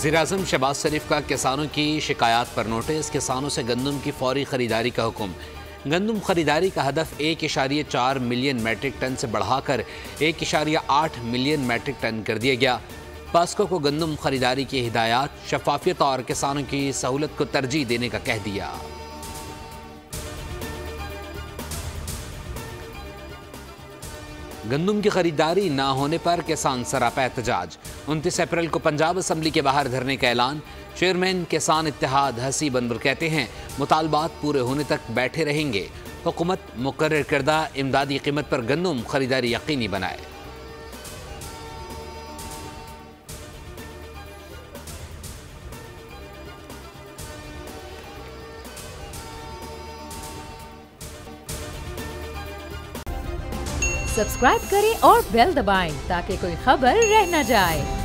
वज़ीर-ए-आज़म शहबाज शरीफ का किसानों की शिकायत पर नोटिस। किसानों से गंदम की फौरी खरीदारी का हुक्म। गंदम खरीदारी का हदफ 1.4 मिलियन मैट्रिक टन से बढ़ाकर 1.8 मिलियन मैट्रिक टन कर दिया गया। पास्को को गंदम खरीदारी की हिदायत, शफाफियत और किसानों की सहूलत को तरजीह देने का कह दिया। गंदम की खरीदारी न होने पर किसान सरापा एहतजाज। 29 अप्रैल को पंजाब असम्बली के बाहर धरने का ऐलान। चेयरमैन किसान इत्तेहाद हसीब अनवर कहते हैं मुतालबात पूरे होने तक बैठे रहेंगे। हुकूमत मुकर्रर करदा इमदादी कीमत पर गंदम खरीदारी यकीनी बनाए। सब्सक्राइब करें और बेल दबाएं ताकि कोई खबर रह न जाए।